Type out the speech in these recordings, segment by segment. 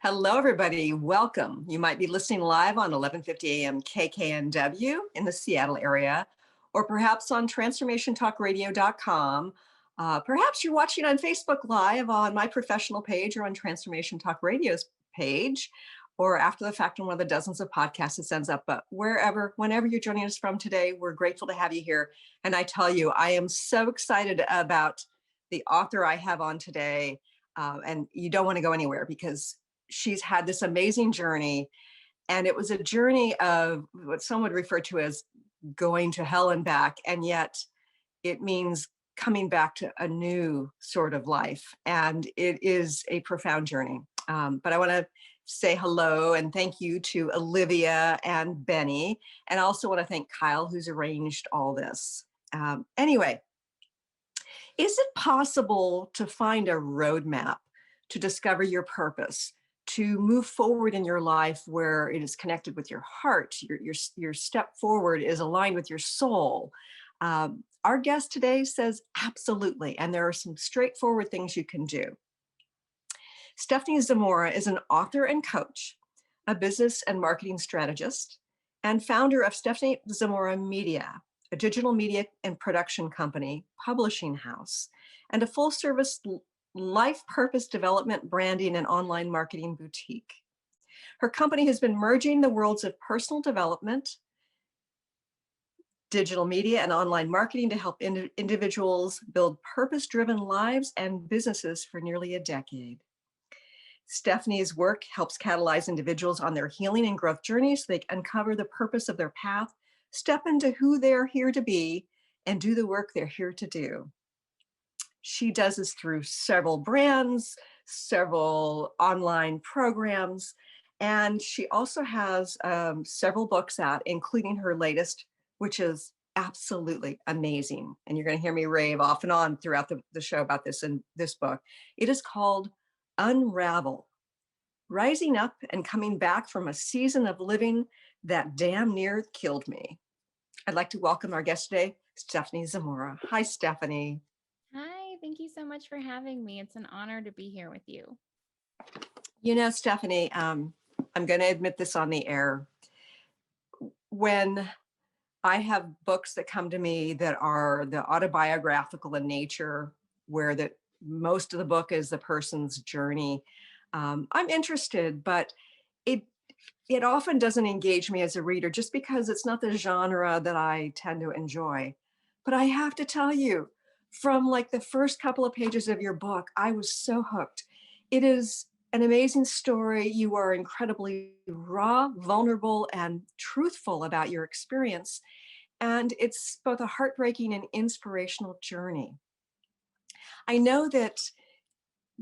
Hello, everybody. Welcome. You might be listening live on 1150 AM KKNW in the Seattle area, or perhaps on transformationtalkradio.com. Perhaps you're watching on Facebook Live on my professional page or on Transformation Talk Radio's page, or after the fact on one of the dozens of podcasts it sends up. But whenever you're joining us from today, we're grateful to have you here. And I tell you, I am so excited about the author I have on today. And you don't want to go anywhere because she's had this amazing journey, and it was a journey of what some would refer to as going to hell and back, and yet it means coming back to a new sort of life, and it is a profound journey. But I want to say hello and thank you to Olivia and Benny, and I also want to thank Kyle, who's arranged all this. Anyway, is it possible to find a roadmap to discover your purpose, to move forward in your life where it is connected with your heart, your step forward is aligned with your soul? Our guest today says absolutely, and there are some straightforward things you can do. Stephenie Zamora is an author and coach, a business and marketing strategist, and founder of Stephenie Zamora Media, a digital media and production company, publishing house, and a full-service life purpose development, branding, and online marketing boutique. Her company has been merging the worlds of personal development, digital media, and online marketing to help individuals build purpose-driven lives and businesses for nearly a decade. Stephenie's work helps catalyze individuals on their healing and growth journeys so they can uncover the purpose of their path, step into who they're here to be, and do the work they're here to do. She does this through several brands, several online programs, and she also has several books out, including her latest, which is absolutely amazing. And you're going to hear me rave off and on throughout the show about this in this book. It is called Unravel: Rising Up and Coming Back from a Season of Living That Damn Near Killed Me. I'd like to welcome our guest today, Stephenie Zamora. Hi, Stephenie. Hi, thank you so much for having me. It's an honor to be here with you. You know, Stephenie, I'm going to admit this on the air. When I have books that come to me that are the autobiographical in nature, where most of the book is the person's journey, I'm interested, but it often doesn't engage me as a reader just because it's not the genre that I tend to enjoy. But I have to tell you, from like the first couple of pages of your book, I was so hooked. It is an amazing story. You are incredibly raw, vulnerable, and truthful about your experience. And it's both a heartbreaking and inspirational journey. I know that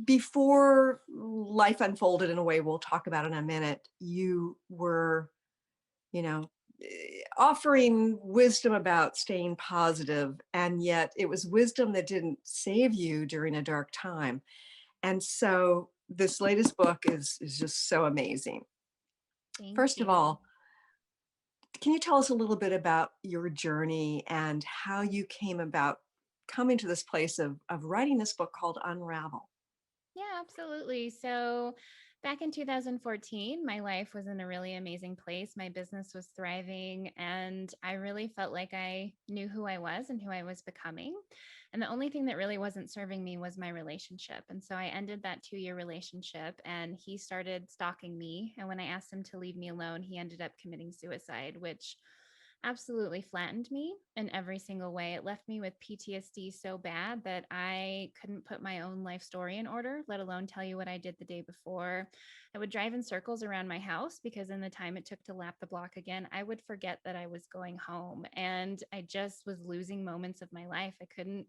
before life unfolded in a way we'll talk about in a minute, you were, offering wisdom about staying positive, and yet it was wisdom that didn't save you during a dark time. And so this latest book is just so amazing. First of all, can you tell us a little bit about your journey and how you came about coming to this place of writing this book called Unravel? Yeah, absolutely. So back in 2014, my life was in a really amazing place. My business was thriving, and I really felt like I knew who I was and who I was becoming. And the only thing that really wasn't serving me was my relationship. And so I ended that 2-year relationship, and he started stalking me. And when I asked him to leave me alone, he ended up committing suicide, which absolutely flattened me in every single way. It left me with PTSD so bad that I couldn't put my own life story in order, let alone tell you what I did the day before. I would drive in circles around my house because in the time it took to lap the block again, I would forget that I was going home, and I just was losing moments of my life. I couldn't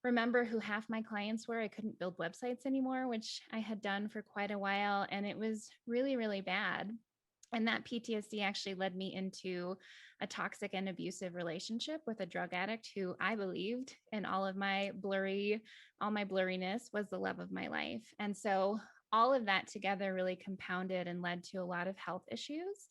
remember who half my clients were. I couldn't build websites anymore, which I had done for quite a while, and it was really, really bad. And that PTSD actually led me into a toxic and abusive relationship with a drug addict who I believed in all my blurriness was the love of my life. And so all of that together really compounded and led to a lot of health issues.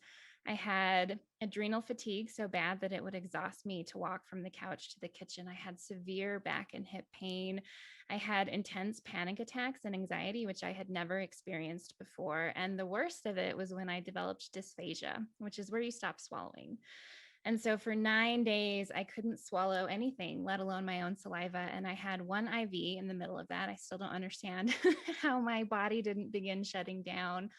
I had adrenal fatigue so bad that it would exhaust me to walk from the couch to the kitchen. I had severe back and hip pain. I had intense panic attacks and anxiety, which I had never experienced before. And the worst of it was when I developed dysphagia, which is where you stop swallowing. And so for 9 days, I couldn't swallow anything, let alone my own saliva. And I had one IV in the middle of that. I still don't understand how my body didn't begin shutting down.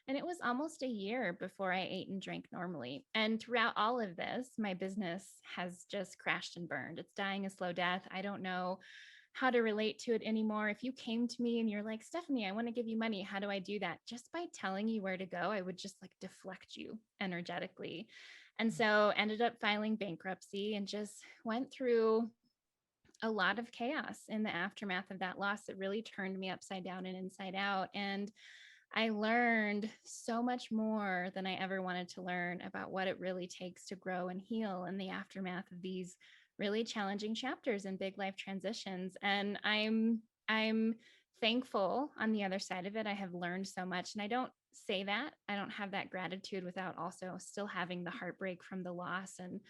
And it was almost a year before I ate and drank normally. And throughout all of this, my business has just crashed and burned. It's dying a slow death. I don't know how to relate to it anymore. If you came to me and you're like, Stephanie, I want to give you money, how do I do that? Just by telling you where to go, I would just like deflect you energetically. And so ended up filing bankruptcy and just went through a lot of chaos in the aftermath of that loss. It really turned me upside down and inside out. And I learned so much more than I ever wanted to learn about what it really takes to grow and heal in the aftermath of these really challenging chapters and big life transitions. And I'm thankful on the other side of it. I have learned so much. And I don't say that. I don't have that gratitude without also still having the heartbreak from the loss and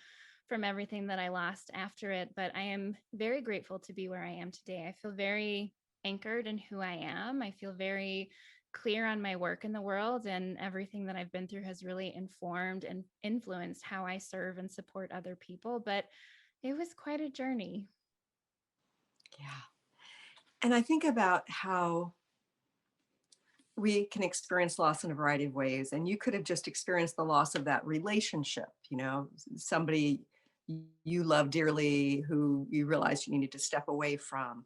from everything that I lost after it. But I am very grateful to be where I am today. I feel very anchored in who I am. I feel very clear on my work in the world, and everything that I've been through has really informed and influenced how I serve and support other people. But it was quite a journey. Yeah. And I think about how we can experience loss in a variety of ways. And you could have just experienced the loss of that relationship, somebody you love dearly who you realized you needed to step away from,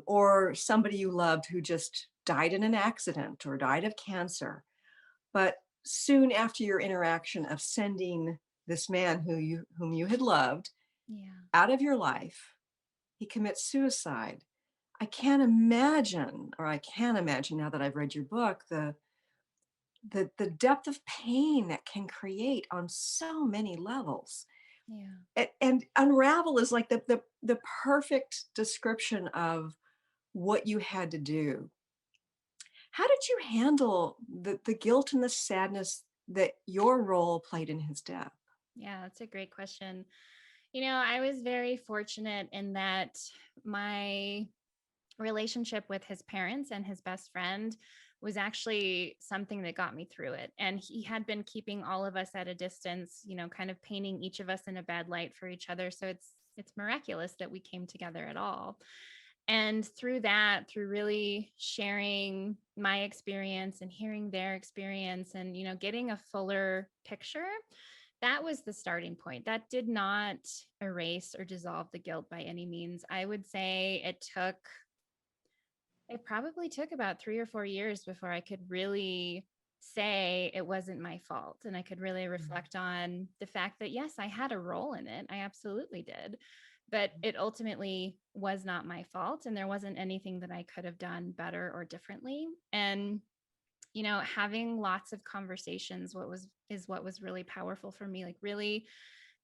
or somebody you loved who just died in an accident or died of cancer. But soon after your interaction of sending this man whom you had loved Yeah. out of your life, he commits suicide. I can imagine now that I've read your book, the depth of pain that can create on so many levels. Yeah. And unravel is like the perfect description of what you had to do. How did you handle the guilt and the sadness that your role played in his death? Yeah, that's a great question. I was very fortunate in that my relationship with his parents and his best friend was actually something that got me through it. And he had been keeping all of us at a distance, kind of painting each of us in a bad light for each other. So it's miraculous that we came together at all. And through that, through really sharing my experience and hearing their experience and, getting a fuller picture, that was the starting point. That did not erase or dissolve the guilt by any means. I would say it probably took about 3 or 4 years before I could really say it wasn't my fault. And I could really reflect on the fact that, yes, I had a role in it. I absolutely did. But it ultimately was not my fault. And there wasn't anything that I could have done better or differently. And having lots of conversations what was really powerful for me, like really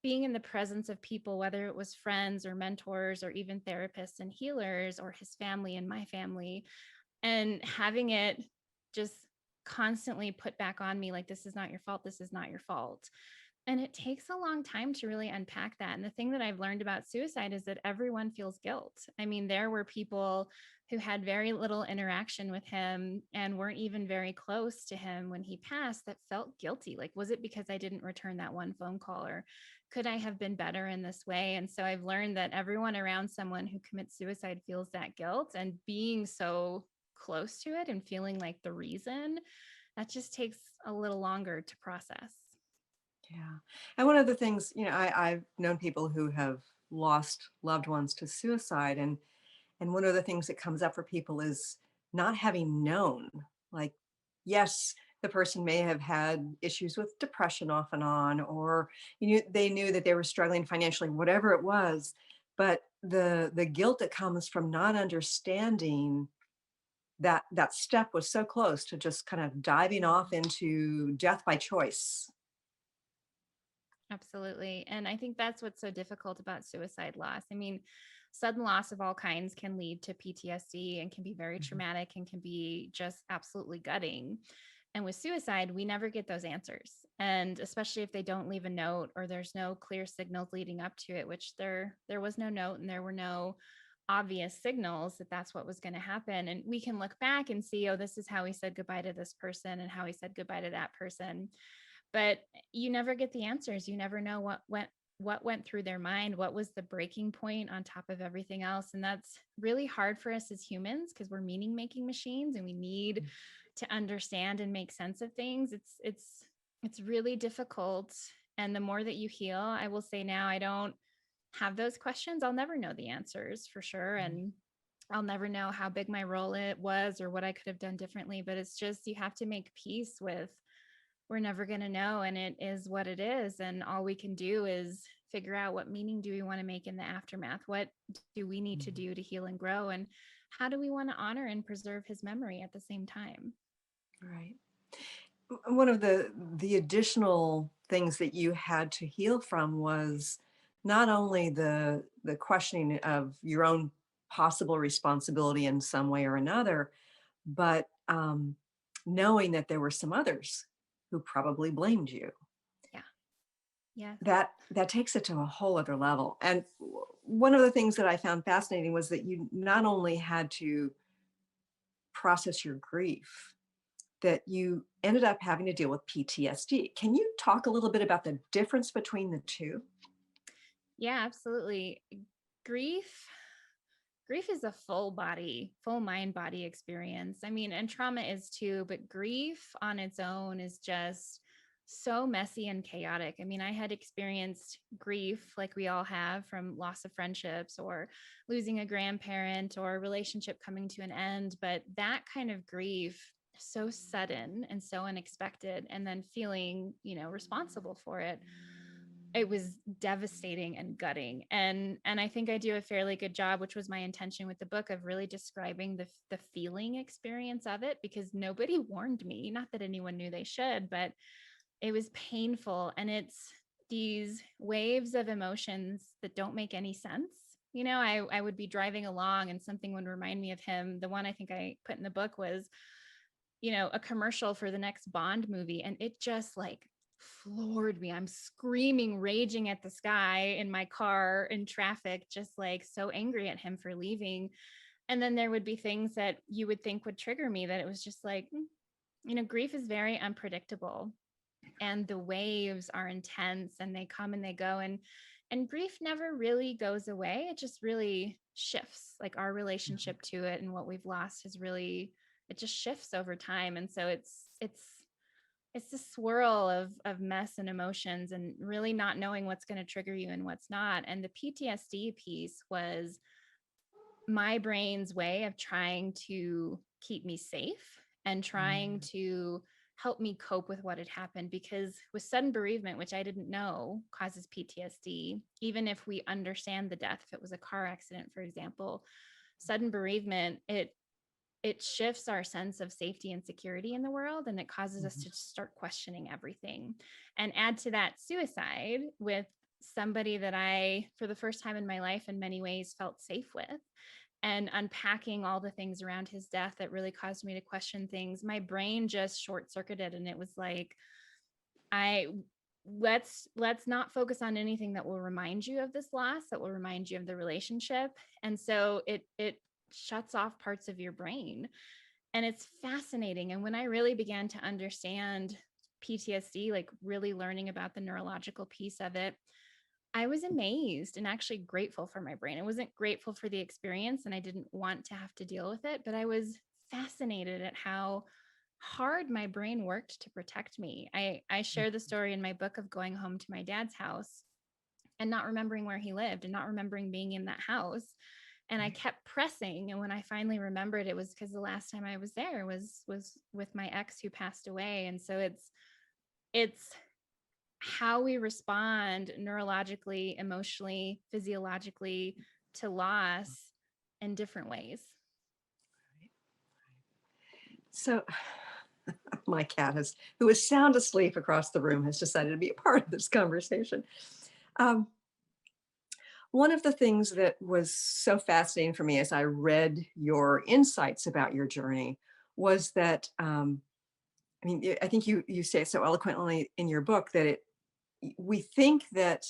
being in the presence of people, whether it was friends or mentors or even therapists and healers or his family and my family, and having it just constantly put back on me like, this is not your fault, this is not your fault. And it takes a long time to really unpack that. And the thing that I've learned about suicide is that everyone feels guilt. I mean, there were people who had very little interaction with him and weren't even very close to him when he passed that felt guilty. Like, was it because I didn't return that one phone call, or could I have been better in this way? And so I've learned that everyone around someone who commits suicide feels that guilt, and being so close to it and feeling like the reason, that just takes a little longer to process. Yeah. And one of the things, I've known people who have lost loved ones to suicide. And one of the things that comes up for people is not having known. Like, yes, the person may have had issues with depression off and on, or they knew that they were struggling financially, whatever it was. But the guilt that comes from not understanding that step was so close to just kind of diving off into death by choice. Absolutely. And I think that's what's so difficult about suicide loss. I mean, sudden loss of all kinds can lead to PTSD and can be very Mhm. traumatic and can be just absolutely gutting. And with suicide, we never get those answers. And especially if they don't leave a note or there's no clear signals leading up to it, which there was no note and there were no obvious signals that that's what was going to happen. And we can look back and see, oh, this is how he said goodbye to this person and how he said goodbye to that person, but you never get the answers. You never know what went through their mind, what was the breaking point on top of everything else. And that's really hard for us as humans because we're meaning making machines and we need to understand and make sense of things. It's really difficult. And the more that you heal, I will say now, I don't have those questions. I'll never know the answers for sure. And I'll never know how big my role it was or what I could have done differently. But it's just, you have to make peace with, we're never going to know. And it is what it is. And all we can do is figure out, what meaning do we want to make in the aftermath? What do we need to Mhm. do to heal and grow? And how do we want to honor and preserve his memory at the same time? Right. One of the additional things that you had to heal from was not only the questioning of your own possible responsibility in some way or another, but knowing that there were some others who probably blamed you. Yeah. Yes. That takes it to a whole other level. And one of the things that I found fascinating was that you not only had to process your grief, that you ended up having to deal with PTSD. Can you talk a little bit about the difference between the two? Yeah, absolutely. Grief grief is a full body, full mind body experience. I mean, and trauma is too, but grief on its own is just so messy and chaotic. I mean, I had experienced grief like we all have, from loss of friendships or losing a grandparent or a relationship coming to an end, but that kind of grief, so sudden and so unexpected, and then feeling, responsible for it, it was devastating and gutting. And I think I do a fairly good job, which was my intention with the book, of really describing the feeling experience of it, because nobody warned me, not that anyone knew they should, but it was painful. And it's these waves of emotions that don't make any sense. I would be driving along and something would remind me of him. The one I think I put in the book was, a commercial for the next Bond movie. And it just like floored me. I'm screaming, raging at the sky in my car in traffic, just like so angry at him for leaving. And then there would be things that you would think would trigger me, that it was just like, grief is very unpredictable and the waves are intense and they come and they go. And grief never really goes away. It just really shifts. Like our Mhm. relationship to it and what we've lost is really, it just shifts over time. And so it's this swirl of mess and emotions and really not knowing what's going to trigger you and what's not. And the PTSD piece was my brain's way of trying to keep me safe and trying Mm. to help me cope with what had happened. Because with sudden bereavement, which I didn't know causes PTSD, even if we understand the death, if it was a car accident, for example, sudden bereavement, it shifts our sense of safety and security in the world, and it causes us Mhm. to start questioning everything. And add to that suicide with somebody that I, for the first time in my life, in many ways felt safe with, and unpacking all the things around his death that really caused me to question things. My brain just short circuited, and it was like, I let's not focus on anything that will remind you of this loss, that will remind you of the relationship. And so it shuts off parts of your brain. And it's fascinating. And when I really began to understand PTSD, like really learning about the neurological piece of it, I was amazed and actually grateful for my brain. I wasn't grateful for the experience and I didn't want to have to deal with it, but I was fascinated at how hard my brain worked to protect me. I share the story in my book of going home to my dad's house and not remembering where he lived and not remembering being in that house. And I Right. kept pressing. And when I finally remembered, it was because the last time I was there was with my ex who passed away. And so it's how we respond neurologically, emotionally, physiologically to loss in different ways. So my cat who is sound asleep across the room, has decided to be a part of this conversation. Um, One of the things that was so fascinating for me as I read your insights about your journey was that, I mean, I think you say it so eloquently in your book that we think that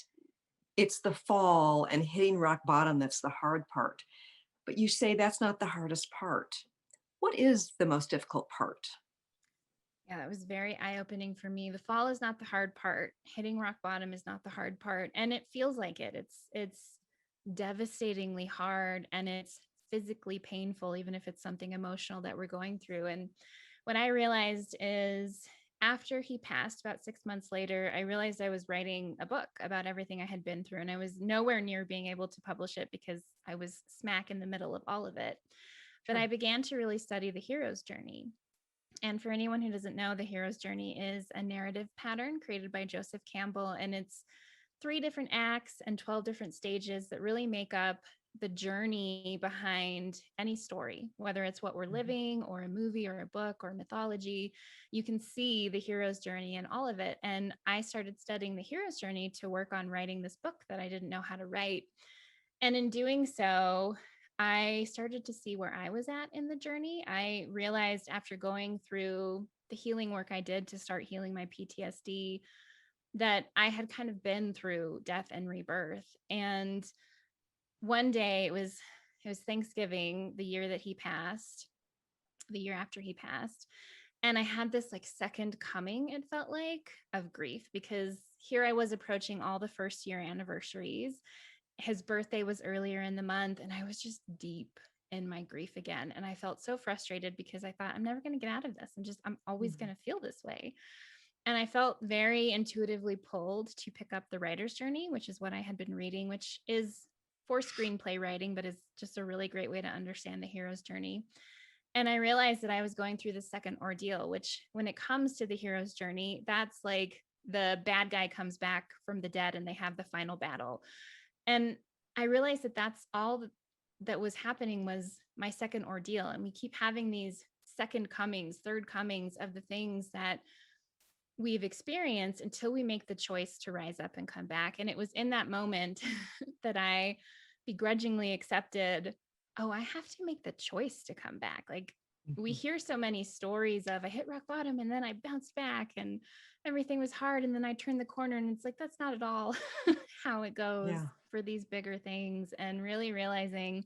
it's the fall and hitting rock bottom that's the hard part, but you say that's not the hardest part. What is the most difficult part? Yeah, that was very eye-opening for me. The fall is not the hard part. Hitting rock bottom is not the hard part. And it feels like it. It's devastatingly hard and it's physically painful, even if it's something emotional that we're going through. And what I realized is after he passed about 6 months later, I realized I was writing a book about everything I had been through. And I was nowhere near being able to publish it because I was smack in the middle of all of it. But I Sure. began to really study the hero's journey. And for anyone who doesn't know, the hero's journey is a narrative pattern created by Joseph Campbell. And it's 3 different acts and 12 different stages that really make up the journey behind any story, whether it's what we're Mhm. living or a movie or a book or mythology. You can see the hero's journey in all of it. And I started studying the hero's journey to work on writing this book that I didn't know how to write. And in doing so, I started to see where I was at in the journey. I realized after going through the healing work I did to start healing my PTSD that I had kind of been through death and rebirth. And one day it was Thanksgiving, the year that he passed, the year after he passed. And I had this like second coming, it felt like, of grief because here I was approaching all the first year anniversaries. His birthday was earlier in the month, and I was just deep in my grief again. And I felt so frustrated because I thought, I'm never going to get out of this. I'm always going Mhm. to feel this way. And I felt very intuitively pulled to pick up the writer's journey, which is what I had been reading, which is for screenplay writing, but is just a really great way to understand the hero's journey. And I realized that I was going through the second ordeal, which when it comes to the hero's journey, that's like the bad guy comes back from the dead and they have the final battle. And I realized that that's all that was happening was my second ordeal. And we keep having these second comings, third comings of the things that we've experienced until we make the choice to rise up and come back. And it was in that moment that I begrudgingly accepted, oh, I have to make the choice to come back. Like we Mhm. hear so many stories of I hit rock bottom and then I bounced back and everything was hard. And then I turned the corner and it's like, that's not at all how it goes Yeah. for these bigger things. And really realizing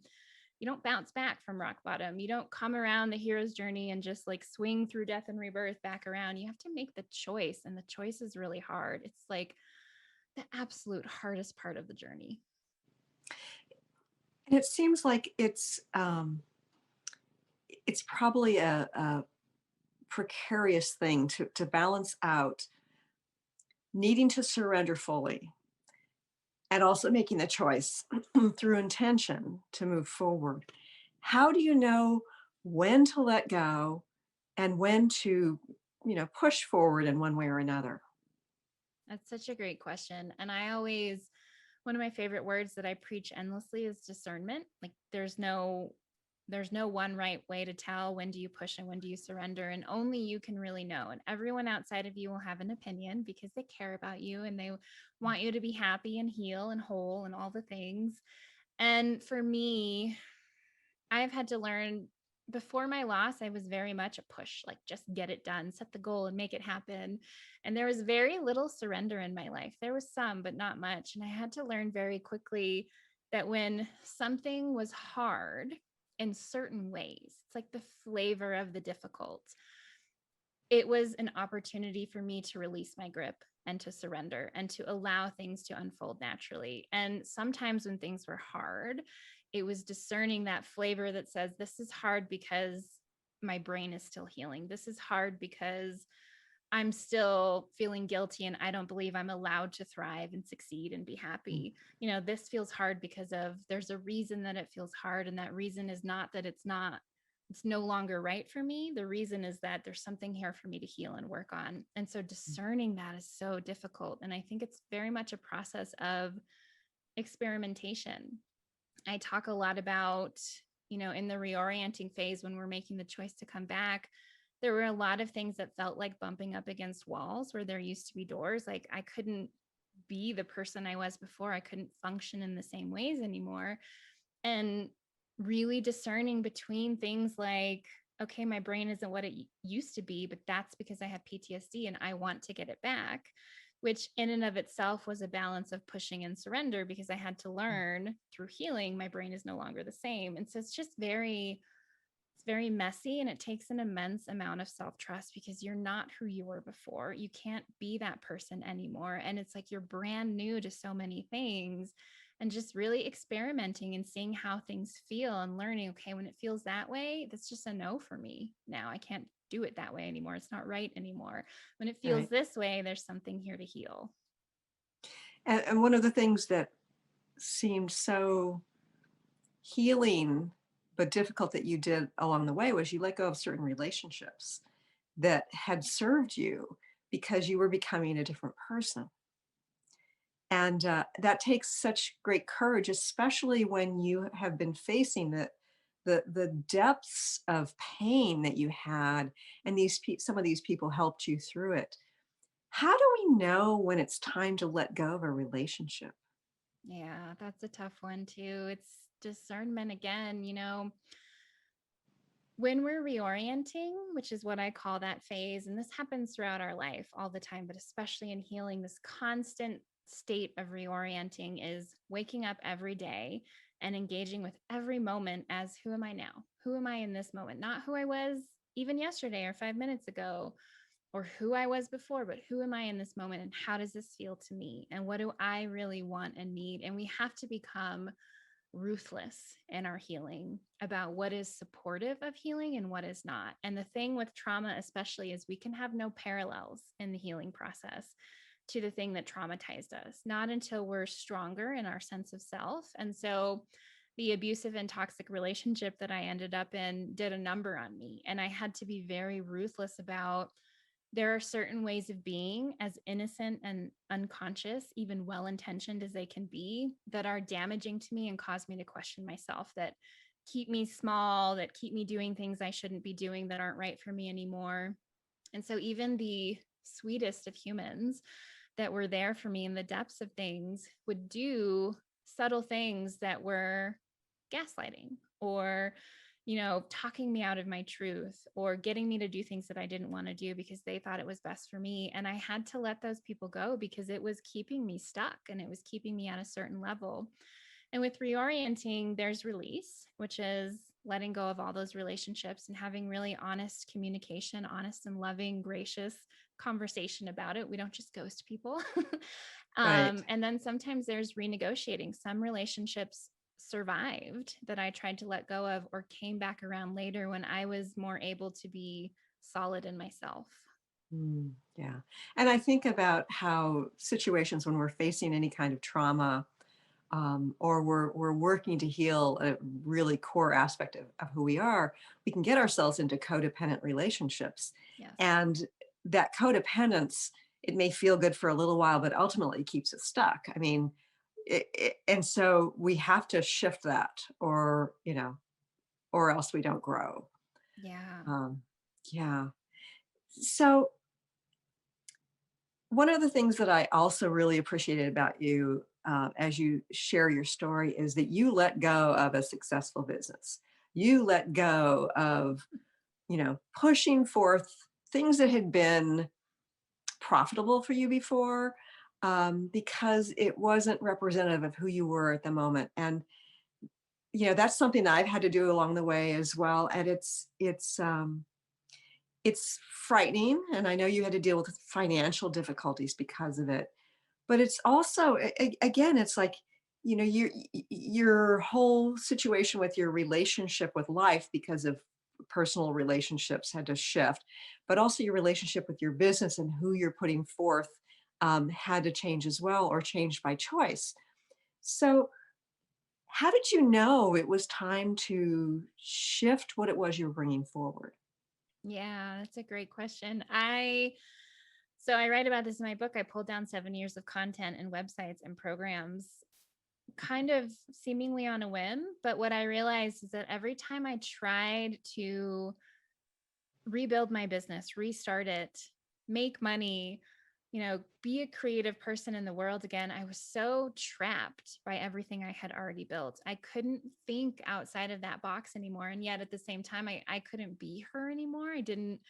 you don't bounce back from rock bottom. You don't come around the hero's journey and just like swing through death and rebirth back around. You have to make the choice, and the choice is really hard. It's like the absolute hardest part of the journey. And it seems like it's probably a precarious thing to balance out needing to surrender fully and also making the choice through intention to move forward. How do you know when to let go and when to, push forward in one way or another? That's such a great question. And I always, one of my favorite words that I preach endlessly is discernment. Like there's no one right way to tell when do you push and when do you surrender, and only you can really know. And everyone outside of you will have an opinion because they care about you and they want you to be happy and heal and whole and all the things. And for me, I've had to learn before my loss, I was very much a push, like just get it done, set the goal and make it happen. And there was very little surrender in my life. There was some, but not much. And I had to learn very quickly that when something was hard in certain ways, it's like the flavor of the difficult, it was an opportunity for me to release my grip and to surrender and to allow things to unfold naturally. And sometimes when things were hard, it was discerning that flavor that says, this is hard because my brain is still healing. This is hard because I'm still feeling guilty and I don't believe I'm allowed to thrive and succeed and be Mm. happy. This feels hard because of there's a reason that it feels hard. And that reason is not that it's no longer right for me. The reason is that there's something here for me to heal and work on. And so discerning that is so difficult. And I think it's very much a process of experimentation. I talk a lot about, in the reorienting phase when we're making the choice to come back, there were a lot of things that felt like bumping up against walls where there used to be doors. Like I couldn't be the person I was before. I couldn't function in the same ways anymore. And really discerning between things like, okay, my brain isn't what it used to be, but that's because I have PTSD and I want to get it back, which in and of itself was a balance of pushing and surrender, because I had to learn through healing, my brain is no longer the same. And so it's very messy, and it takes an immense amount of self-trust, because you're not who you were before. You can't be that person anymore. And it's like you're brand new to so many things, and just really experimenting and seeing how things feel and learning, okay, when it feels that way, that's just a no for me. Now I can't do it that way anymore. It's not right anymore. When it feels Right. this way, there's something here to heal. And one of the things that seemed so healing but difficult that you did along the way was you let go of certain relationships that had served you because you were becoming a different person. And that takes such great courage, especially when you have been facing the depths of pain that you had, and some of these people helped you through it. How do we know when it's time to let go of a relationship? Yeah, that's a tough one too. It's discernment again, when we're reorienting, which is what I call that phase, and this happens throughout our life all the time, but especially in healing, this constant state of reorienting is waking up every day and engaging with every moment as, who am I now? Who am I in this moment? Not who I was even yesterday or 5 minutes ago, or who I was before, but who am I in this moment? And how does this feel to me? And what do I really want and need? And we have to become ruthless in our healing about what is supportive of healing and what is not. And the thing with trauma, especially, is we can have no parallels in the healing process to the thing that traumatized us, not until we're stronger in our sense of self. And so the abusive and toxic relationship that I ended up in did a number on me. And I had to be very ruthless about, there are certain ways of being, as innocent and unconscious, even well-intentioned as they can be, that are damaging to me and cause me to question myself, that keep me small, that keep me doing things I shouldn't be doing, that aren't right for me anymore. And so even the sweetest of humans that were there for me in the depths of things would do subtle things that were gaslighting, or talking me out of my truth, or getting me to do things that I didn't want to do because they thought it was best for me. And I had to let those people go because it was keeping me stuck and it was keeping me at a certain level. And with reorienting, there's release, which is letting go of all those relationships and having really honest communication, honest and loving, gracious conversation about it. We don't just ghost people. Right. And then sometimes there's renegotiating. Some relationships survived that I tried to let go of, or came back around later when I was more able to be solid in myself. Yeah. And I think about how situations when we're facing any kind of trauma, or we're working to heal a really core aspect of who we are, we can get ourselves into codependent relationships. Yes. And that codependence, it may feel good for a little while, but ultimately keeps us stuck. I mean, and so we have to shift that, or else we don't grow. Yeah. Um, yeah. So one of the things that I also really appreciated about you, as you share your story, is that you let go of a successful business. You let go of, pushing forth things that had been profitable for you before, because it wasn't representative of who you were at the moment. And that's something that I've had to do along the way as well. And it's frightening, and I know you had to deal with financial difficulties because of it. But it's also, again, it's like, your whole situation with your relationship with life because of personal relationships had to shift, but also your relationship with your business and who you're putting forth, had to change as well, or change by choice. So how did you know it was time to shift what it was you were bringing forward? Yeah, that's a great question. So I write about this in my book. I pulled down 7 years of content and websites and programs, kind of seemingly on a whim. But what I realized is that every time I tried to rebuild my business, restart it, make money, be a creative person in the world again. I was so trapped by everything I had already built. I couldn't think outside of that box anymore. And yet at the same time, I couldn't be her anymore. I didn't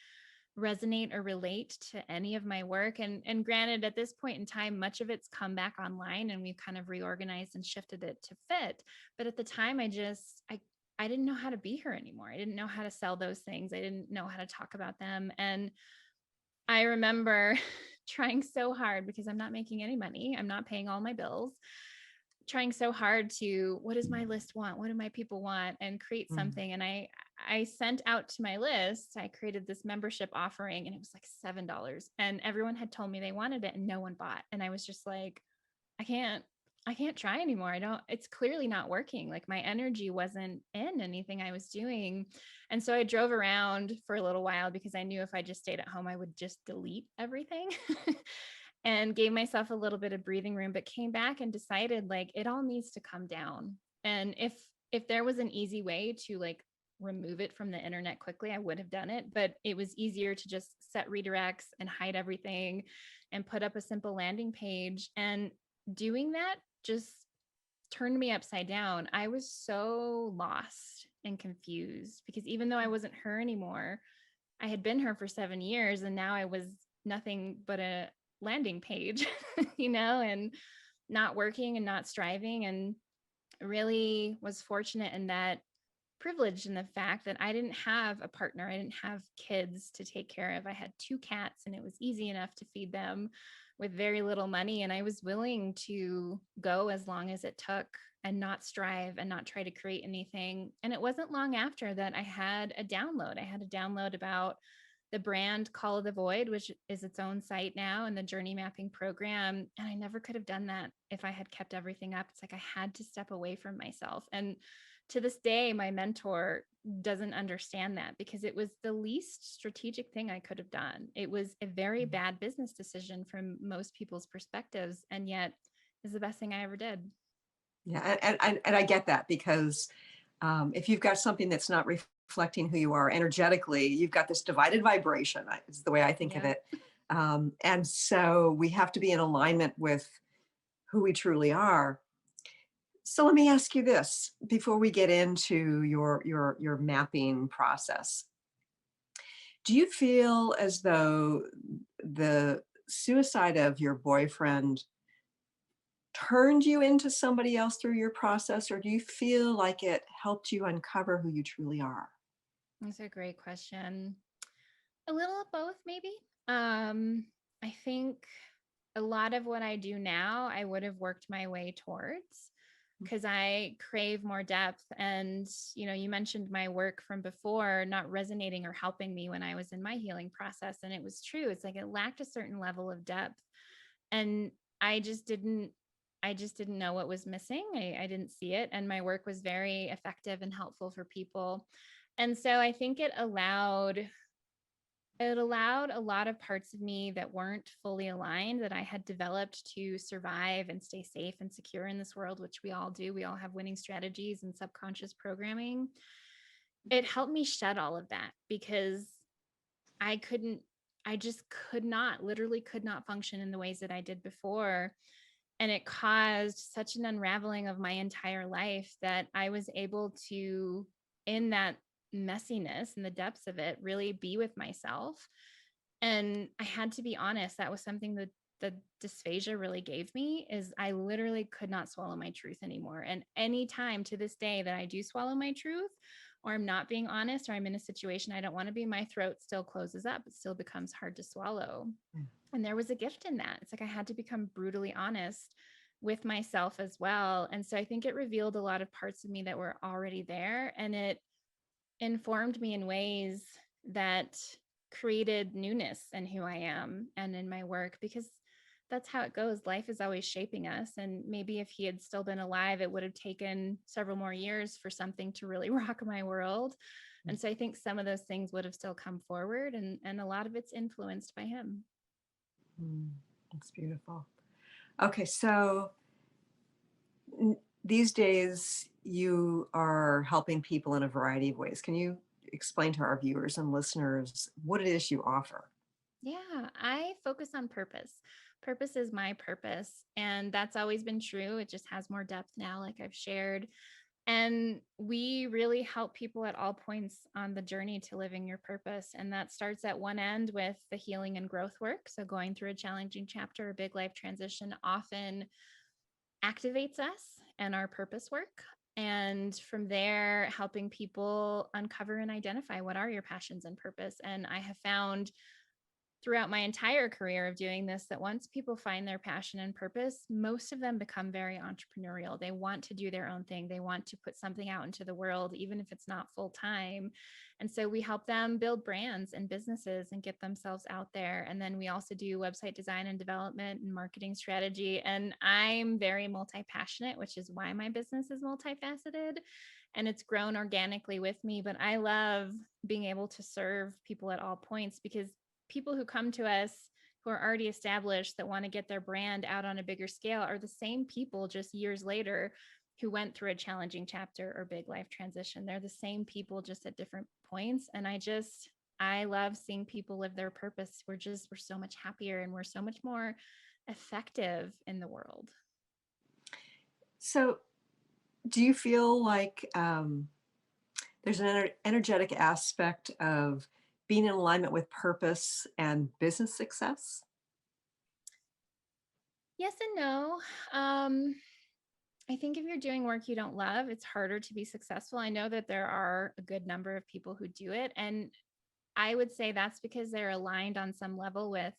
resonate or relate to any of my work. And granted, at this point in time, much of it's come back online and we've kind of reorganized and shifted it to fit. But at the time, I didn't know how to be her anymore. I didn't know how to sell those things. I didn't know how to talk about them. And I remember trying so hard because I'm not making any money. I'm not paying all my bills, trying so hard to, what does my list want? What do my people want? And create something. And I sent out to my list, I created this membership offering and it was like $7 and everyone had told me they wanted it and no one bought. And I was just like, I can't try anymore. It's clearly not working. Like my energy wasn't in anything I was doing. And so I drove around for a little while because I knew if I just stayed at home, I would just delete everything and gave myself a little bit of breathing room, but came back and decided like it all needs to come down. And if there was an easy way to like remove it from the internet quickly, I would have done it, but it was easier to just set redirects and hide everything and put up a simple landing page. And doing that just turned me upside down. I was so lost and confused because even though I wasn't her anymore, I had been her for 7 years and now I was nothing but a landing page, and not working and not striving. And really was fortunate in that, privileged in the fact that I didn't have a partner. I didn't have kids to take care of. I had 2 cats and it was easy enough to feed them with very little money. And I was willing to go as long as it took and not strive and not try to create anything. And it wasn't long after that I had a download. I had a download about the brand Call of the Void, which is its own site now, and the journey mapping program. And I never could have done that if I had kept everything up. It's like I had to step away from myself. And to this day, my mentor doesn't understand that because it was the least strategic thing I could have done. It was a very bad business decision from most people's perspectives, and yet is the best thing I ever did. Yeah, and I get that because if you've got something that's not reflecting who you are energetically, you've got this divided vibration, is the way I think of Yeah. it. And so we have to be in alignment with who we truly are. So let me ask you this before we get into your mapping process. Do you feel as though the suicide of your boyfriend turned you into somebody else through your process, or do you feel like it helped you uncover who you truly are? That's a great question. A little of both, maybe. I think a lot of what I do now, I would have worked my way towards because I crave more depth. And, you mentioned my work from before not resonating or helping me when I was in my healing process. And it was true. It's like it lacked a certain level of depth. And I just didn't. I just didn't know what was missing. I didn't see it. And my work was very effective and helpful for people. And so I think it allowed a lot of parts of me that weren't fully aligned that I had developed to survive and stay safe and secure in this world, which we all do. We all have winning strategies and subconscious programming. It helped me shed all of that because I couldn't, I just could not, literally could not function in the ways that I did before. And it caused such an unraveling of my entire life that I was able to, in that messiness and the depths of it, really be with myself. And I had to be honest. That was something that the dysphagia really gave me, is I literally could not swallow my truth anymore. And any time to this day that I do swallow my truth, or I'm not being honest, or I'm in a situation I don't want to be, my throat still closes up. It still becomes hard to swallow. And there was a gift in that. It's like I had to become brutally honest with myself as well. And so I think it revealed a lot of parts of me that were already there. And it informed me in ways that created newness in who I am and in my work, because that's how it goes. Life is always shaping us. And maybe if he had still been alive, it would have taken several more years for something to really rock my world. And so I think some of those things would have still come forward, and a lot of it's influenced by him. That's beautiful. Okay, so these days you are helping people in a variety of ways. Can you explain to our viewers and listeners what it is you offer? Yeah, I focus on purpose. Purpose is my purpose. And that's always been true. It just has more depth now, like I've shared. And we really help people at all points on the journey to living your purpose. And that starts at one end with the healing and growth work. So, going through a challenging chapter, a big life transition often activates us and our purpose work. And from there, helping people uncover and identify what are your passions and purpose. And I have found throughout my entire career of doing this that once people find their passion and purpose, most of them become very entrepreneurial. They want to do their own thing. They want to put something out into the world, even if it's not full time. And so we help them build brands and businesses and get themselves out there. And then we also do website design and development and marketing strategy. And I'm very multi-passionate, which is why my business is multifaceted. And it's grown organically with me. But I love being able to serve people at all points, because people who come to us who are already established that want to get their brand out on a bigger scale are the same people just years later who went through a challenging chapter or big life transition. They're the same people, just at different points. And I love seeing people live their purpose. We're so much happier and we're so much more effective in the world. So, do you feel like there's an energetic aspect of being in alignment with purpose and business success? Yes and no. Um, I think if you're doing work you don't love, it's harder to be successful. I know that there are a good number of people who do it. And I would say that's because they're aligned on some level with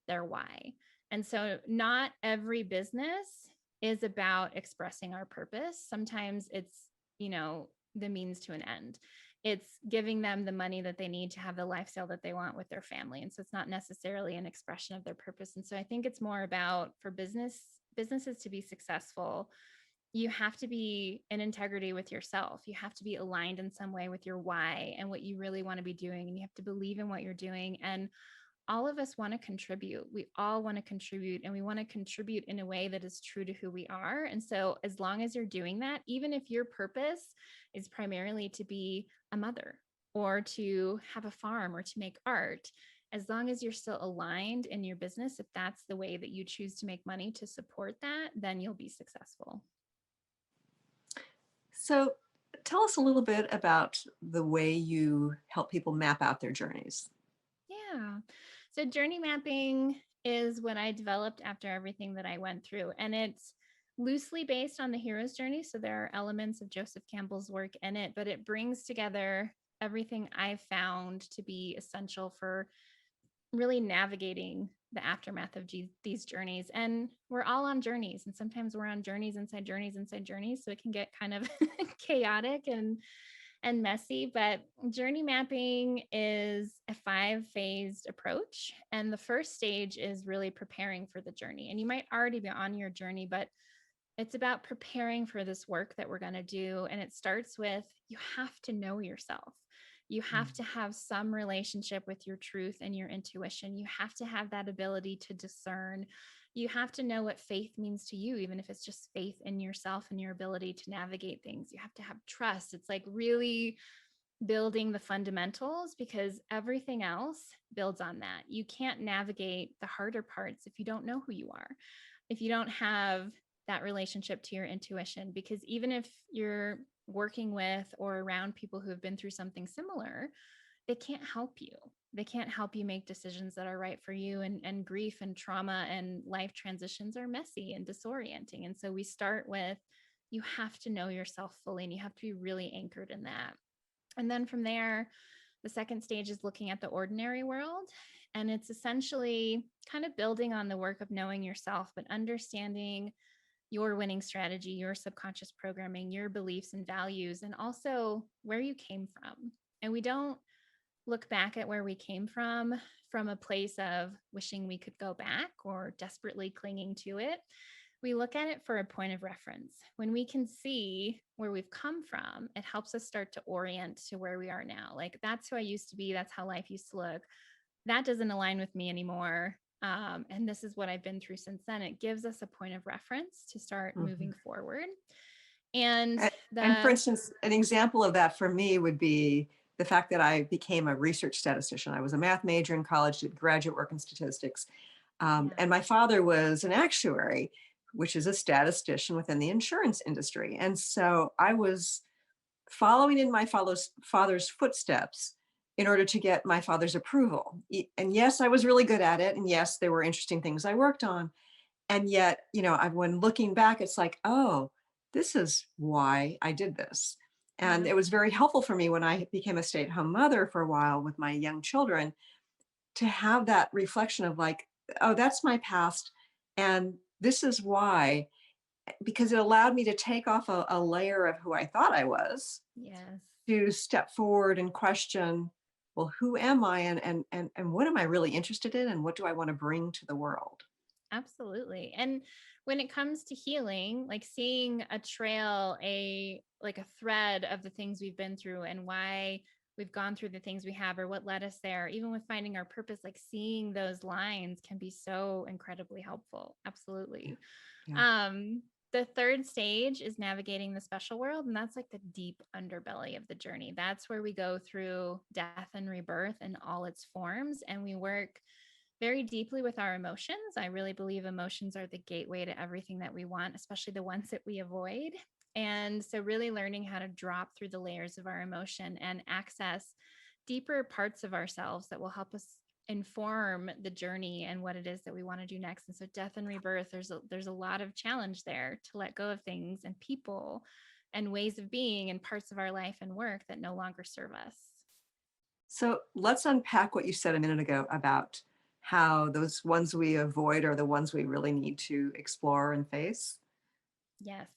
their why. And so not every business is about expressing our purpose. Sometimes it's, the means to an end. It's giving them the money that they need to have the lifestyle that they want with their family. And so it's not necessarily an expression of their purpose. And so I think it's more about, for businesses to be successful, you have to be in integrity with yourself. You have to be aligned in some way with your why and what you really want to be doing. And you have to believe in what you're doing. And all of us want to contribute. We all want to contribute, and we want to contribute in a way that is true to who we are. And so as long as you're doing that, even if your purpose is primarily to be a mother or to have a farm or to make art, as long as you're still aligned in your business, if that's the way that you choose to make money to support that, then you'll be successful. So, tell us a little bit about the way you help people map out their journeys. Yeah. So journey mapping is what I developed after everything that I went through. And it's loosely based on the hero's journey. So there are elements of Joseph Campbell's work in it, but it brings together everything I've found to be essential for really navigating the aftermath of these journeys. And we're all on journeys. And sometimes we're on journeys inside journeys inside journeys. So it can get kind of chaotic and messy, but journey mapping is a 5-phased approach. And the first stage is really preparing for the journey. And you might already be on your journey, but it's about preparing for this work that we're going to do. And it starts with, you have to know yourself. You have to have some relationship with your truth and your intuition. You have to have that ability to discern. You have to know what faith means to you, even if it's just faith in yourself and your ability to navigate things. You have to have trust. It's like really building the fundamentals, because everything else builds on that. You can't navigate the harder parts if you don't know who you are, if you don't have that relationship to your intuition, because even if you're working with or around people who have been through something similar, they can't help you. They can't help you make decisions that are right for you. And grief and trauma and life transitions are messy and disorienting. And so we start with, you have to know yourself fully, and you have to be really anchored in that. And then from there, the second stage is looking at the ordinary world. And it's essentially kind of building on the work of knowing yourself, but understanding your winning strategy, your subconscious programming, your beliefs and values, and also where you came from. And we don't look back at where we came from a place of wishing we could go back or desperately clinging to it. We look at it for a point of reference. When we can see where we've come from, it helps us start to orient to where we are now. Like, that's who I used to be. That's how life used to look. That doesn't align with me anymore. And this is what I've been through since then. It gives us a point of reference to start Mhm. moving forward. And And for the instance, an example of that for me would be the fact that I became a research statistician. I was a math major in college, did graduate work in statistics. Yeah. And my father was an actuary, which is a statistician within the insurance industry. And so I was following in my father's footsteps in order to get my father's approval. And yes, I was really good at it. And yes, there were interesting things I worked on. And yet, when looking back, it's like, oh, this is why I did this. And Yeah. it was very helpful for me when I became a stay-at-home mother for a while with my young children to have that reflection of like, oh, that's my past. And this is why, because it allowed me to take off a layer of who I thought I was, Yes. to step forward and question, well, who am I, and what am I really interested in, and what do I want to bring to the world? Absolutely. And when it comes to healing, like seeing a trail, a thread of the things we've been through and why we've gone through the things we have or what led us there, even with finding our purpose, like seeing those lines can be so incredibly helpful. Yeah, Absolutely. yeah. Um, the third stage is navigating the special world, and that's like the deep underbelly of the journey. That's where we go through death and rebirth in all its forms, and we work very deeply with our emotions. I really believe emotions are the gateway to everything that we want, especially the ones that we avoid. And so, really learning how to drop through the layers of our emotion and access deeper parts of ourselves that will help us inform the journey and what it is that we want to do next. And so, death and rebirth, there's a lot of challenge there to let go of things and people and ways of being and parts of our life and work that no longer serve us. So let's unpack what you said a minute ago about how those ones we avoid are the ones we really need to explore and face. Yes.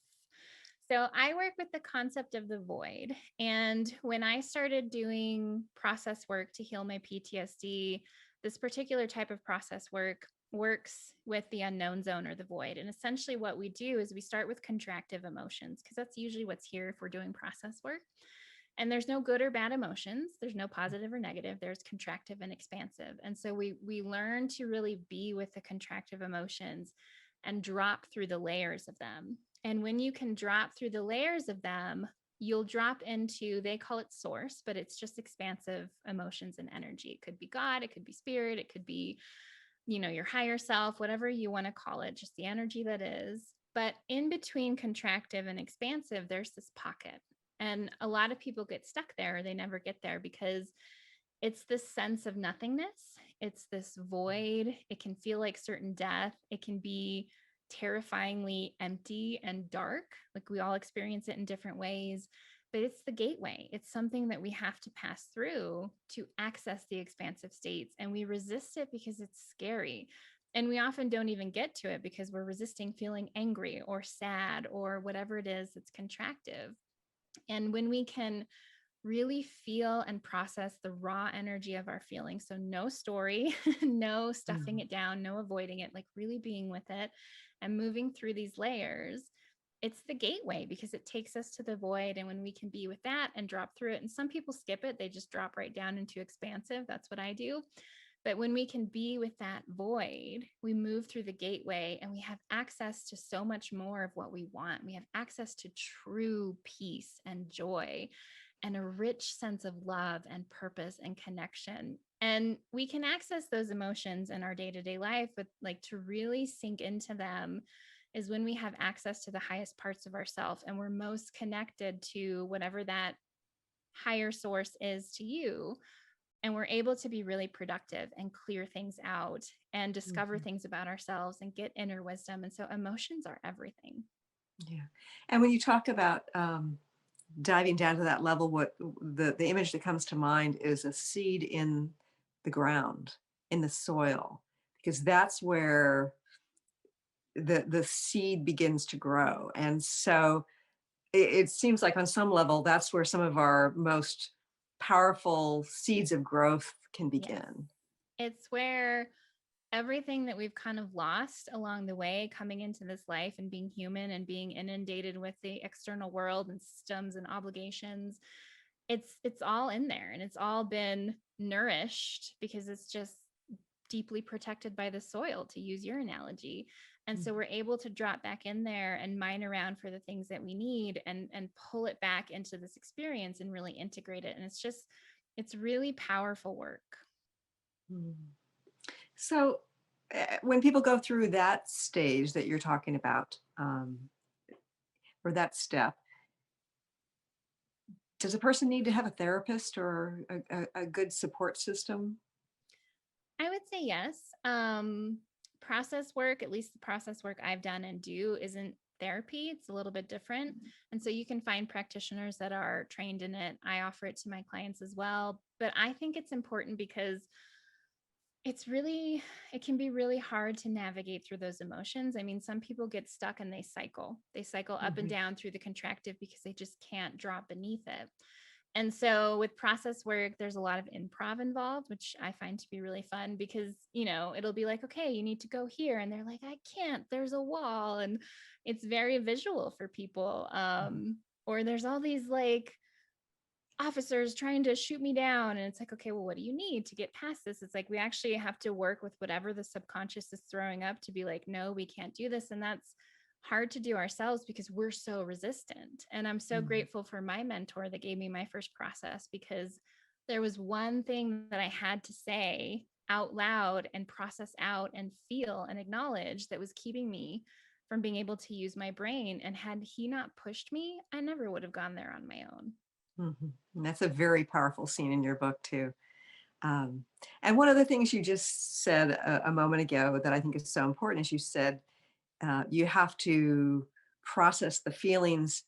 So I work with the concept of the void. And when I started doing process work to heal my PTSD, this particular type of process work works with the unknown zone or the void. And essentially, what we do is we start with contractive emotions, because that's usually what's here if we're doing process work. And there's no good or bad emotions. There's no positive or negative. There's contractive and expansive. And so we learn to really be with the contractive emotions and drop through the layers of them. And when you can drop through the layers of them, you'll drop into, they call it source, but it's just expansive emotions and energy. It could be God, it could be spirit, it could be, your higher self, whatever you want to call it, just the energy that is. But in between contractive and expansive, there's this pocket. And a lot of people get stuck there. They never get there because it's this sense of nothingness. It's this void. It can feel like certain death. It can be terrifyingly empty and dark. Like we all experience it in different ways, but it's the gateway. It's something that we have to pass through to access the expansive states. And we resist it because it's scary. And we often don't even get to it because we're resisting feeling angry or sad or whatever it is that's contractive. And when we can really feel and process the raw energy of our feelings. So, no story, no stuffing Mhm. it down, no avoiding it, like really being with it and moving through these layers. It's the gateway because it takes us to the void. And when we can be with that and drop through it, and some people skip it, they just drop right down into expansive. That's what I do. But when we can be with that void, we move through the gateway and we have access to so much more of what we want. We have access to true peace and joy and a rich sense of love and purpose and connection. And we can access those emotions in our day to day life, but like to really sink into them is when we have access to the highest parts of ourselves and we're most connected to whatever that higher source is to you, and we're able to be really productive and clear things out and discover Mhm. things about ourselves and get inner wisdom. And so emotions are everything. Yeah. And when you talk about diving down to that level, what the image that comes to mind is a seed in the ground, in the soil, because that's where the seed begins to grow. And so it seems like on some level, that's where some of our most powerful seeds of growth can Yes. begin. It's where everything that we've kind of lost along the way coming into this life and being human and being inundated with the external world and systems and obligations, it's all in there and it's all been nourished because it's just deeply protected by the soil, to use your analogy. And so we're able to drop back in there and mine around for the things that we need and pull it back into this experience and really integrate it. And it's just It's really powerful work. Mm. So, when people go through that stage that you're talking about, or that step, does a person need to have a therapist or a good support system? I would say yes. Process work, at least the process work I've done and do, isn't therapy. It's a little bit different. And so you can find practitioners that are trained in it. I offer it to my clients as well. But I think it's important because it can be really hard to navigate through those emotions. I mean, some people get stuck and they cycle up and Mhm. down through the contractive because they just can't drop beneath it. And so with process work, there's a lot of improv involved, which I find to be really fun because, it'll be like, okay, you need to go here. And they're like, I can't, there's a wall. And it's very visual for people. Mhm. Or there's all these like officers trying to shoot me down. And it's like, okay, well, what do you need to get past this? It's like, we actually have to work with whatever the subconscious is throwing up to be like, no, we can't do this. And that's hard to do ourselves because we're so resistant. And I'm so Mhm. grateful for my mentor that gave me my first process, because there was one thing that I had to say out loud and process out and feel and acknowledge that was keeping me from being able to use my brain. And had he not pushed me, I never would have gone there on my own. Mhm. And that's a very powerful scene in your book too. Um, and one of the things you just said a moment ago that I think is so important is you said you have to process the feelings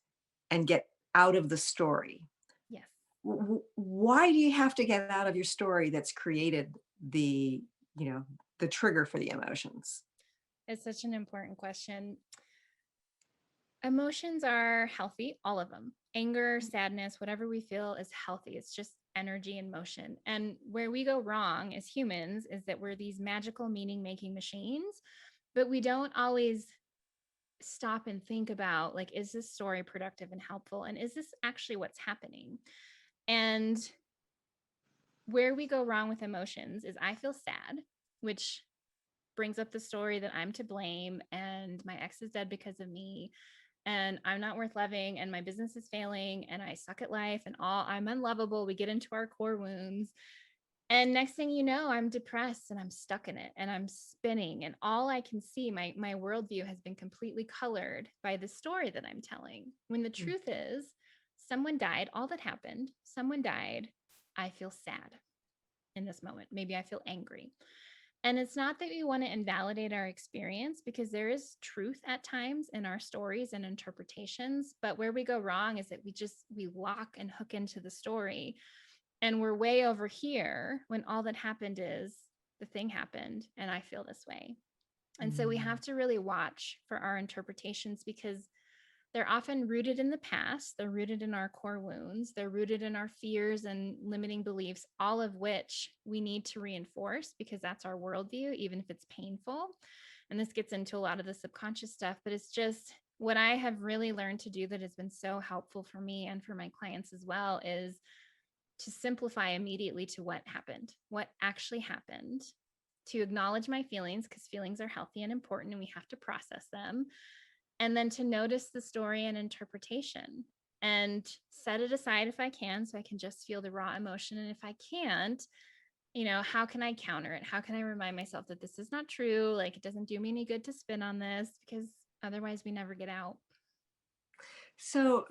and get out of the story. Yes. Why do you have to get out of your story that's created you know, the trigger for the emotions? It's such an important question. Emotions are healthy, all of them. Anger, sadness, whatever we feel is healthy. It's just energy and motion. And where we go wrong as humans is that we're these magical meaning making machines, but we don't always stop and think about, like, is this story productive and helpful? And is this actually what's happening? And where we go wrong with emotions is I feel sad, which brings up the story that I'm to blame and my ex is dead because of me and I'm not worth loving and my business is failing and I suck at life and I'm unlovable. We get into our core wounds. And next thing you know, I'm depressed and I'm stuck in it and I'm spinning. And all I can see, my worldview has been completely colored by the story that I'm telling. When the Mm. truth is, someone died, all that happened, someone died. I feel sad in this moment. Maybe I feel angry. And it's not that we want to invalidate our experience, because there is truth at times in our stories and interpretations. But where we go wrong is that we lock and hook into the story. And we're way over here when all that happened is the thing happened and I feel this way. And so we Mm. have to really watch for our interpretations, because they're often rooted in the past. They're rooted in our core wounds. They're rooted in our fears and limiting beliefs, all of which we need to reinforce because that's our worldview, even if it's painful. And this gets into a lot of the subconscious stuff, but it's just what I have really learned to do that has been so helpful for me and for my clients as well is to simplify immediately to what actually happened, to acknowledge my feelings because feelings are healthy and important and we have to process them, and then to notice the story and interpretation and set it aside if I can, so I can just feel the raw emotion. And if I can't, how can I counter it? How can I remind myself that this is not true? Like, it doesn't do me any good to spin on this, because otherwise we never get out. So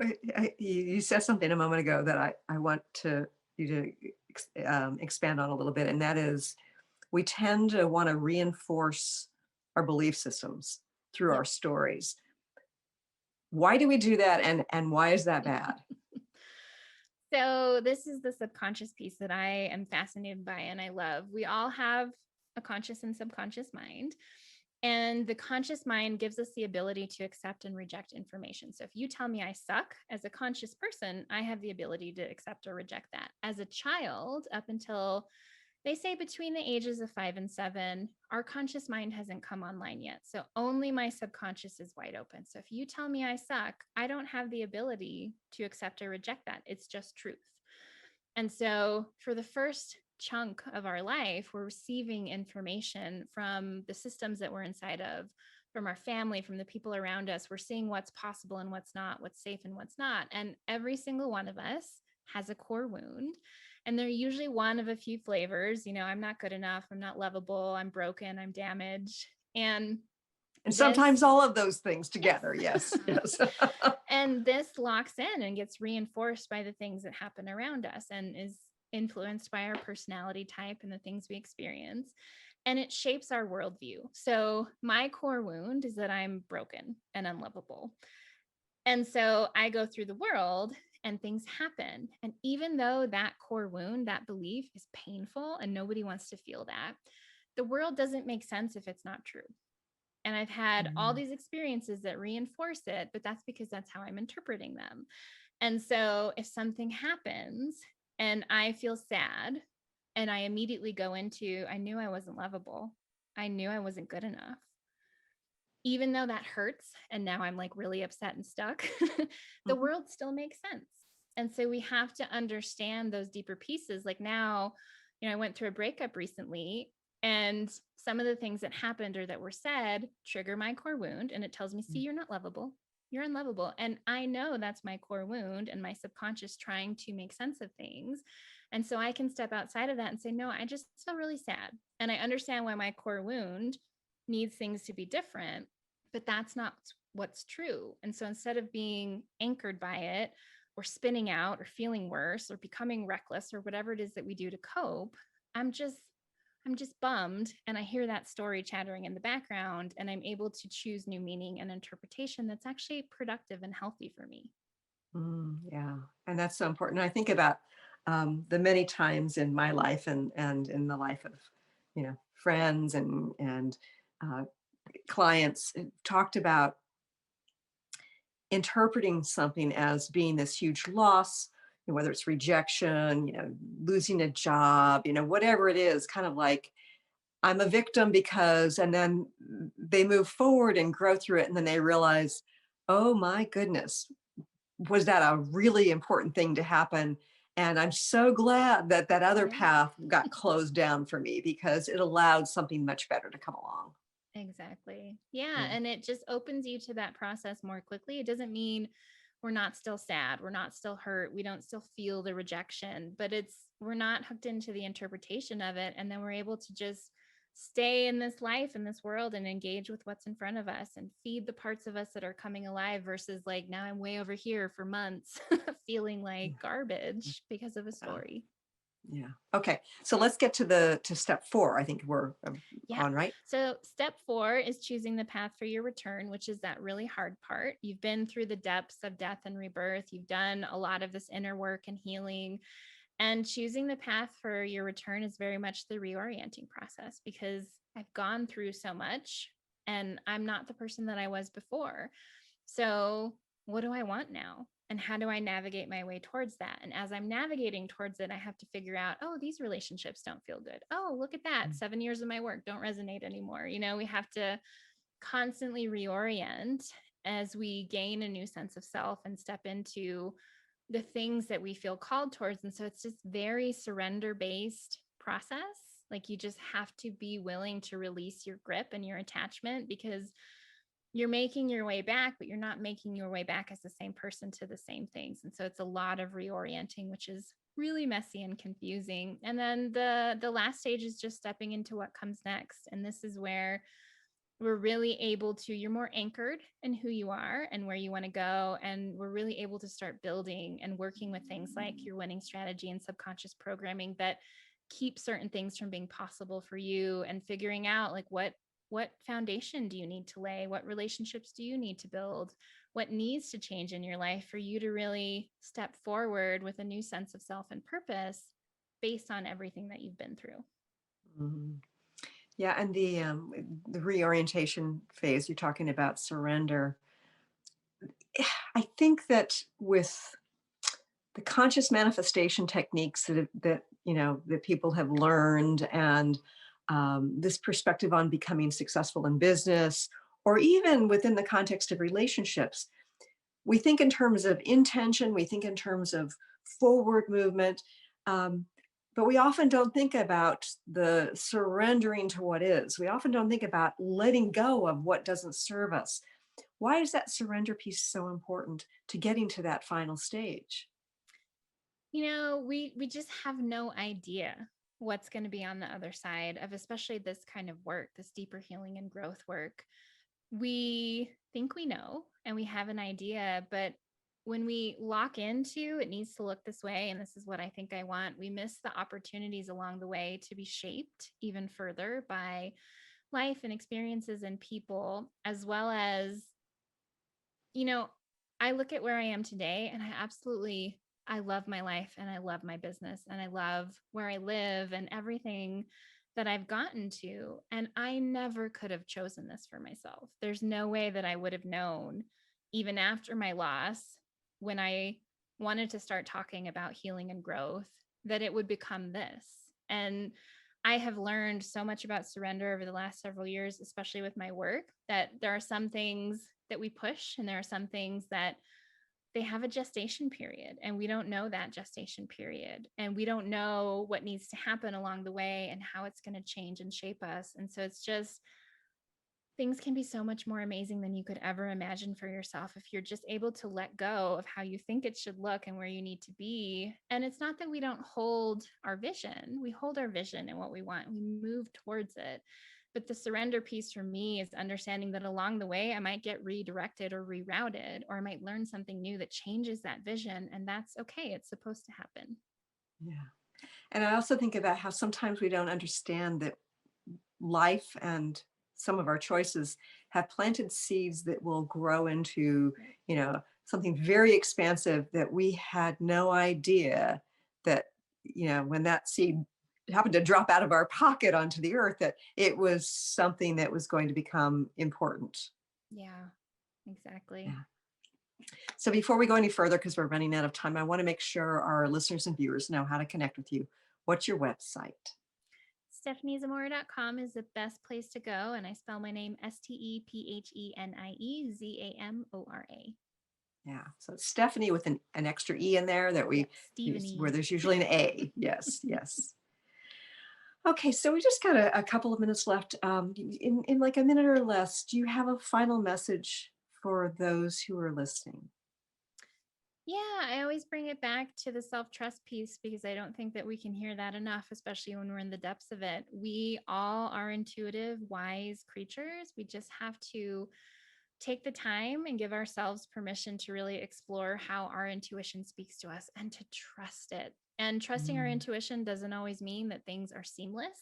you said something a moment ago that I want you to expand on a little bit, and that is we tend to want to reinforce our belief systems through Yep. our stories. Why do we do that, and why is that bad? So this is the subconscious piece that I am fascinated by and I love. We all have a conscious and subconscious mind. And the conscious mind gives us the ability to accept and reject information. So if you tell me I suck as a conscious person, I have the ability to accept or reject that. As a child, up until they say between the ages of 5 and 7, our conscious mind hasn't come online yet. So only my subconscious is wide open. So if you tell me I suck, I don't have the ability to accept or reject that. It's just truth. And so for the first chunk of our life, we're receiving information from the systems that we're inside of, from our family, from the people around us. We're seeing what's possible and what's not, what's safe and what's not. And every single one of us has a core wound. And they're usually one of a few flavors. I'm not good enough. I'm not lovable. I'm broken. I'm damaged. And And this, sometimes all of those things yes. together. Yes. Yes. And this locks in and gets reinforced by the things that happen around us and is influenced by our personality type and the things we experience. And it shapes our worldview. So my core wound is that I'm broken and unlovable. And so I go through the world and things happen. And even though that core wound, that belief is painful and nobody wants to feel that, the world doesn't make sense if it's not true. And I've had all these experiences that reinforce it, but that's because that's how I'm interpreting them. And so if something happens and I feel sad and I immediately go into, I knew I wasn't lovable. I knew I wasn't good enough. Even though that hurts and now I'm like really upset and stuck, the world still makes sense. And so we have to understand those deeper pieces. Like now, I went through a breakup recently, and some of the things that happened or that were said trigger my core wound. And it tells me, see, you're not lovable. You're unlovable. And I know that's my core wound and my subconscious trying to make sense of things. And so I can step outside of that and say, no, I just feel really sad. And I understand why my core wound needs things to be different, but that's not what's true. And so instead of being anchored by it or spinning out or feeling worse or becoming reckless or whatever it is that we do to cope, I'm just bummed. And I hear that story chattering in the background, and I'm able to choose new meaning and interpretation that's actually productive and healthy for me. Yeah. And that's so important. I think about the many times in my life and in the life of, friends and uh, clients talked about interpreting something as being this huge loss, whether it's rejection, losing a job, whatever it is, kind of like I'm a victim because, and then they move forward and grow through it. And then they realize, oh my goodness, was that a really important thing to happen? And I'm so glad that that other Yeah. path got closed down for me because it allowed something much better to come along. Exactly. Yeah. Yeah. And it just opens you to that process more quickly. It doesn't mean we're not still sad. We're not still hurt. We don't still feel the rejection, but we're not hooked into the interpretation of it. And then we're able to just stay in this life, in this world, and engage with what's in front of us and feed the parts of us that are coming alive versus like, now I'm way over here for months feeling like garbage because of a Yeah. story. Yeah. Okay. So let's get to step 4. I think we're Yeah. on, right? So step 4 is choosing the path for your return, which is that really hard part. You've been through the depths of death and rebirth. You've done a lot of this inner work and healing. And choosing the path for your return is very much the reorienting process, because I've gone through so much and I'm not the person that I was before. So what do I want now? And how do I navigate my way towards that? And as I'm navigating towards it, I have to figure out, oh, these relationships don't feel good. Oh, look at that. 7 years of my work don't resonate anymore. We have to constantly reorient as we gain a new sense of self and step into the things that we feel called towards. And so it's just very surrender based process. Like you just have to be willing to release your grip and your attachment, because you're making your way back, but you're not making your way back as the same person to the same things. And so it's a lot of reorienting, which is really messy and confusing. And then the last stage is just stepping into what comes next. And this is where we're really able to, you're more anchored in who you are and where you want to go. And we're really able to start building and working with things like your winning strategy and subconscious programming that keep certain things from being possible for you, and figuring out like what foundation do you need to lay? What relationships do you need to build? What needs to change in your life for you to really step forward with a new sense of self and purpose based on everything that you've been through? Mhm. Yeah, and the reorientation phase, you're talking about surrender. I think that with the conscious manifestation techniques that people have learned, and this perspective on becoming successful in business, or even within the context of relationships, we think in terms of intention, we think in terms of forward movement, um, but we often don't think about the surrendering to what is. We often don't think about letting go of what doesn't serve us. Why is that surrender piece so important to getting to that final stage? We just have no idea what's going to be on the other side of especially this kind of work, this deeper healing and growth work. We think we know and we have an idea, but when we lock into it needs to look this way and this is what I think I want, we miss the opportunities along the way to be shaped even further by life and experiences and people, as well as, you know, I look at where I am today and I love my life and I love my business and I love where I live and everything that I've gotten to. And I never could have chosen this for myself. There's no way that I would have known, even after my loss, when I wanted to start talking about healing and growth, that it would become this. And I have learned so much about surrender over the last several years, especially with my work, that there are some things that we push and there are some things that they have a gestation period and we don't know that gestation period and we don't know what needs to happen along the way and how it's going to change and shape us. And so it's just things can be so much more amazing than you could ever imagine for yourself if you're just able to let go of how you think it should look and where you need to be. And it's not that we don't hold our vision. We hold our vision and what we want. We move towards it. But the surrender piece for me is understanding that along the way, I might get redirected or rerouted, or I might learn something new that changes that vision. And that's okay. It's supposed to happen. Yeah. And I also think about how sometimes we don't understand that life and some of our choices have planted seeds that will grow into, something very expansive that we had no idea that, when that seed happened to drop out of our pocket onto the earth, that it was something that was going to become important. Yeah, exactly. Yeah. So before we go any further, because we're running out of time, I want to make sure our listeners and viewers know how to connect with you. What's your website? StephenieZamora.com is the best place to go. And I spell my name StephenieZamora. Yeah. So it's Stephanie with an extra E in there that we use where there's usually an A. Yes. Yes. Okay. So we just got a couple of minutes left. In like a minute or less, do you have a final message for those who are listening? Yeah, I always bring it back to the self-trust piece because I don't think that we can hear that enough, especially when we're in the depths of it. We all are intuitive, wise creatures. We just have to take the time and give ourselves permission to really explore how our intuition speaks to us and to trust it. And trusting our intuition doesn't always mean that things are seamless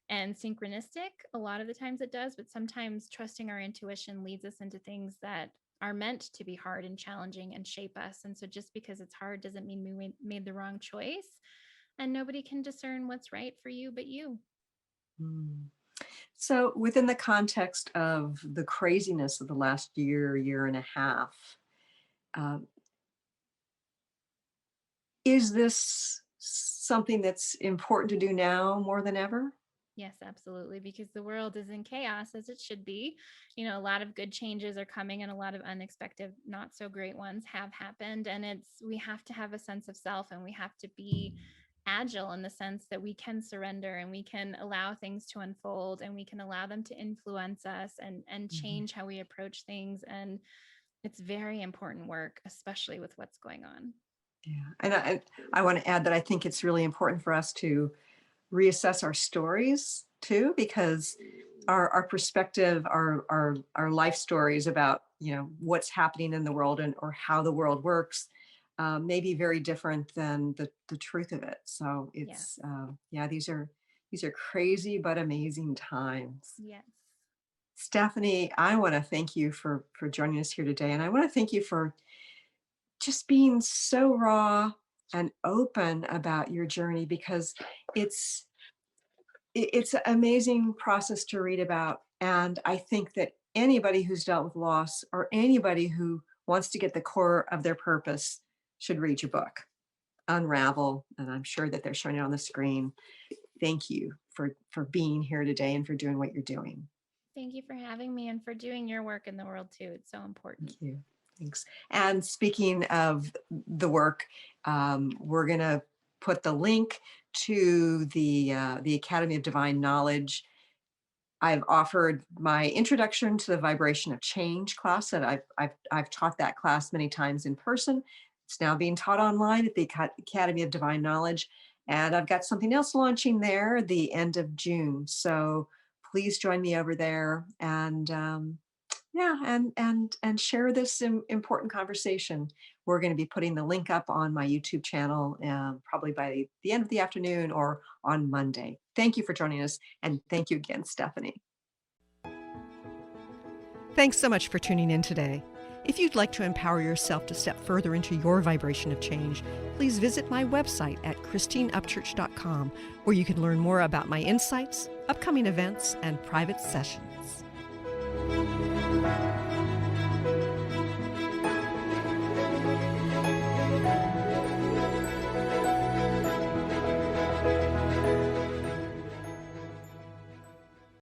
and synchronistic. A lot of the times it does, but sometimes trusting our intuition leads us into things that are meant to be hard and challenging and shape us. And so just because it's hard doesn't mean we made the wrong choice. And nobody can discern what's right for you but you. Mm. So within the context of the craziness of the last year and a half, um, is this something that's important to do now more than ever? Yes, absolutely. Because the world is in chaos as it should be. A lot of good changes are coming and a lot of unexpected, not so great ones have happened. And we have to have a sense of self and we have to be agile in the sense that we can surrender and we can allow things to unfold and we can allow them to influence us and change how we approach things. And it's very important work, especially with what's going on. Yeah. And I want to add that I think it's really important for us to reassess our stories too, because our perspective, our life stories about, what's happening in the world or how the world works may be very different than the truth of it. So it's, these are crazy but amazing times. Yes. Stephanie, I want to thank you for joining us here today. And I want to thank you for just being so raw and open about your journey, because it's an amazing process to read about. And I think that anybody who's dealt with loss or anybody who wants to get the core of their purpose should read your book, Unravel. And I'm sure that they're showing it on the screen. Thank you for being here today and for doing what you're doing. Thank you for having me and for doing your work in the world too. It's so important. Thank you. Thanks. And speaking of the work, we're going to put the link to the Academy of Divine Knowledge. I've offered my Introduction to the Vibration of Change class that I've taught that class many times in person. It's now being taught online at the Academy of Divine Knowledge. And I've got something else launching there the end of June. So please join me over there and yeah, and share this important conversation. We're going to be putting the link up on my YouTube channel probably by the end of the afternoon or on Monday. Thank you for joining us. And thank you again, Stephanie. Thanks so much for tuning in today. If you'd like to empower yourself to step further into your vibration of change, please visit my website at christineupchurch.com, where you can learn more about my insights, upcoming events, and private sessions.